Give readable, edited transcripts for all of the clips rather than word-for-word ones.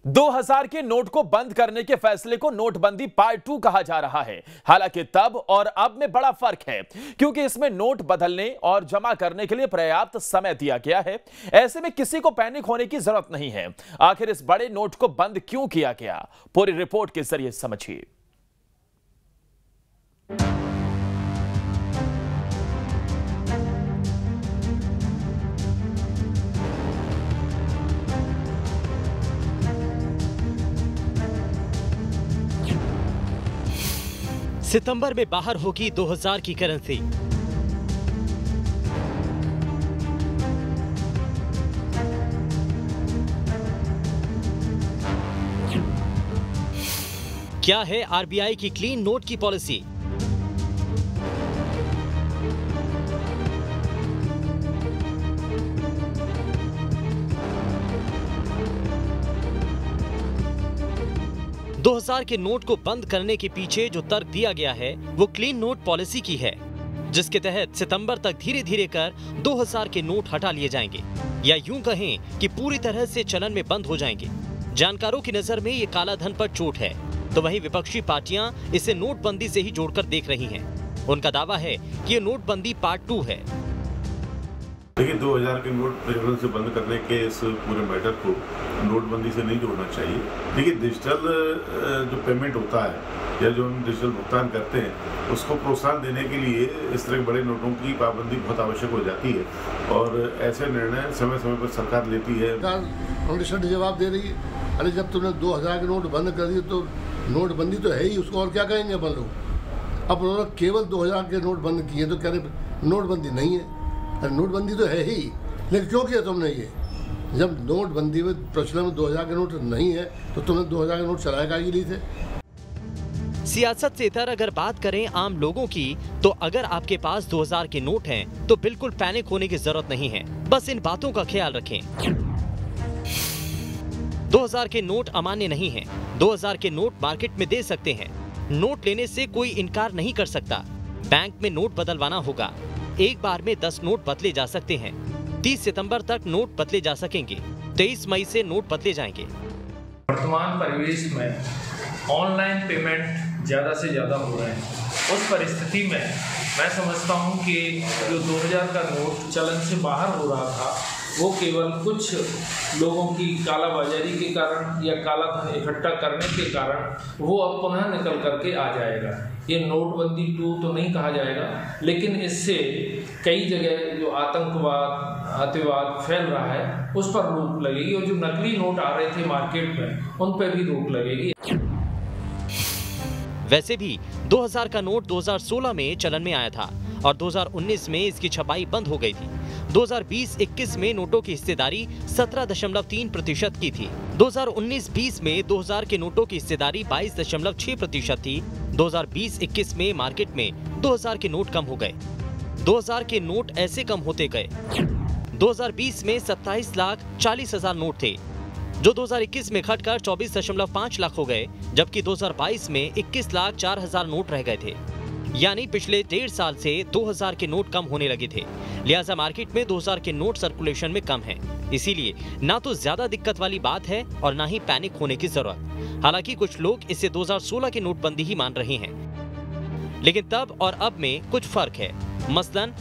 2000 के नोट को बंद करने के फैसले को नोटबंदी पार्ट 2 कहा जा रहा है। हालांकि तब और अब में बड़ा फर्क है, क्योंकि इसमें नोट बदलने और जमा करने के लिए पर्याप्त समय दिया गया है। ऐसे में किसी को पैनिक होने की जरूरत नहीं है। आखिर इस बड़े नोट को बंद क्यों किया गया, पूरी रिपोर्ट के जरिए समझिए। सितंबर में बाहर होगी 2000 की करेंसी। क्या है आरबीआई की क्लीन नोट की पॉलिसी? दो 2000 के नोट को बंद करने के पीछे जो तर्क दिया गया है वो क्लीन नोट पॉलिसी की है, जिसके तहत सितंबर तक धीरे धीरे कर 2000 के नोट हटा लिए जाएंगे, या यूं कहें कि पूरी तरह से चलन में बंद हो जाएंगे। जानकारों की नजर में ये काला धन पर चोट है, तो वहीं विपक्षी पार्टियां इसे नोटबंदी से ही जोड़कर देख रही हैं। उनका दावा है कि ये नोटबंदी पार्ट 2 है। देखिए, 2000 के नोट प्रचलन से बंद करने के इस पूरे मैटर को नोटबंदी से नहीं जोड़ना चाहिए। देखिए, डिजिटल जो पेमेंट होता है या जो हम डिजिटल भुगतान करते हैं, उसको प्रोत्साहन देने के लिए इस तरह के बड़े नोटों की पाबंदी बहुत आवश्यक हो जाती है, और ऐसे निर्णय समय समय पर सरकार लेती है। सरकार जवाब दे रही है, अरे जब तुमने 2000 के नोट बंद कर दिए तो नोटबंदी तो है ही, उसको और क्या कहेंगे अपन लोग। अब उन्होंने केवल 2000 के नोट बंद किए तो कह रहे नोटबंदी नहीं है। अरे नोटबंदी तो है ही, लेकिन क्यों किया तुमने ये? जब नोटबंदी में प्रचलन में 2000 के नोट नहीं है तो तुमने 2000 के नोट चलाए काहे के लिए थे? सियासत से इतर अगर बात करें आम लोगों की, तो अगर आपके पास 2000 के नोट हैं तो बिल्कुल पैनिक होने की जरूरत नहीं है। बस इन बातों का ख्याल रखें। 2000 के नोट अमान्य नहीं हैं। 2000 के नोट मार्केट में दे सकते हैं। नोट लेने से कोई इनकार नहीं कर सकता। बैंक में नोट बदलवाना होगा। एक बार में 10 नोट बदले जा सकते हैं। 30 सितंबर तक नोट बदले जा सकेंगे। 23 मई से नोट बदले जाएंगे। वर्तमान परिवेश में ऑनलाइन पेमेंट ज़्यादा से ज़्यादा हो रहे हैं। उस परिस्थिति में मैं समझता हूं कि जो 2000 का नोट चलन से बाहर हो रहा था, वो केवल कुछ लोगों की कालाबाजारी के कारण या काला धन इकट्ठा करने के कारण वो अब पुनः निकल करके आ जाएगा। ये नोटबंदी 2 तो नहीं कहा जाएगा, लेकिन इससे कई जगह जो आतंकवाद अतिवाद फैल रहा है उस पर रोक लगेगी, और जो नकली नोट आ रहे थे मार्केट में उन पर भी रोक लगेगी। वैसे भी 2000 का नोट 2016 में चलन में आया था और 2019 में इसकी छपाई बंद हो गई थी। 2020-21 में नोटों की हिस्सेदारी 17.3% की थी। 2019-20 में 2000 के नोटों की हिस्सेदारी 22.6% थी। 2020-21 में मार्केट में 2000 के नोट कम हो गए। 2000 के नोट ऐसे कम होते गए। 2020 में 27,40,000 नोट थे, जो 2021 में घटकर 24.5 लाख हो गए, जबकि 2022 में 21,04,000 नोट रह गए थे। यानी पिछले 1.5 साल से 2000 के नोट कम होने लगे थे। लिहाजा मार्केट में 2000 के नोट सर्कुलेशन में कम है। इसीलिए ना तो ज्यादा दिक्कत वाली बात है और ना ही पैनिक होने की जरूरत। हालांकि कुछ लोग इसे 2016 की नोटबंदी ही मान रहे हैं, लेकिन तब और अब में कुछ फर्क है। मसलन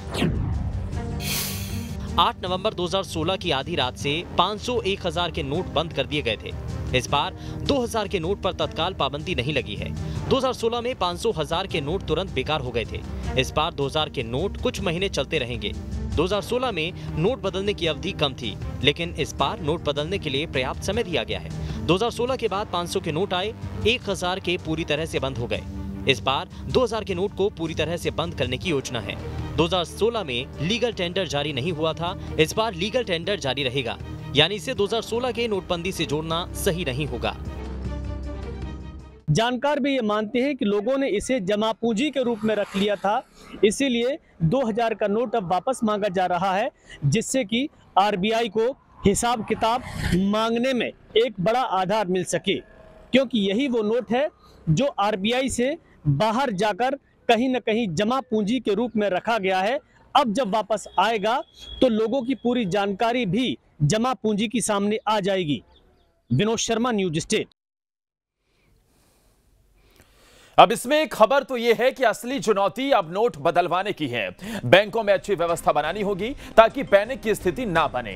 8 नवंबर 2016 की आधी रात से 500-1000 के नोट बंद कर दिए गए थे। इस बार 2000 के नोट पर तत्काल पाबंदी नहीं लगी है। 2016 में 500,000 के नोट तुरंत बेकार हो गए थे। इस बार 2000 के नोट कुछ महीने चलते रहेंगे। 2016 में नोट बदलने की अवधि कम थी, लेकिन इस बार नोट बदलने के लिए पर्याप्त समय दिया गया है। 2016 के बाद 500 के नोट आए, 1000 के पूरी तरह से बंद हो गए। इस बार 2000 के नोट को पूरी तरह से बंद करने की योजना है। 2016 में लीगल टेंडर जारी नहीं हुआ था, इस बार लीगल टेंडर जारी रहेगा, यानी इसे 2016 के नोटबंदी से जोड़ना सही नहीं होगा। जानकार भी ये मानते हैं कि लोगों ने इसे जमा पूंजी के रूप में रख लिया था, इसीलिए 2000 का नोट अब वापस मांगा जा रहा है, जिससे कि आरबीआई को हिसाब किताब मांगने में एक बड़ा आधार मिल सके, क्योंकि यही वो नोट है जो आरबीआई से बाहर जाकर कहीं न कहीं जमा पूंजी के रूप में रखा गया है। अब जब वापस आएगा तो लोगों की पूरी जानकारी भी जमा पूंजी की सामने आ जाएगी। Vinod Sharma, news state. अब इसमें एक खबर तो यह है कि असली चुनौती अब नोट बदलवाने की है। बैंकों में अच्छी व्यवस्था बनानी होगी ताकि पैनिक की स्थिति ना बने।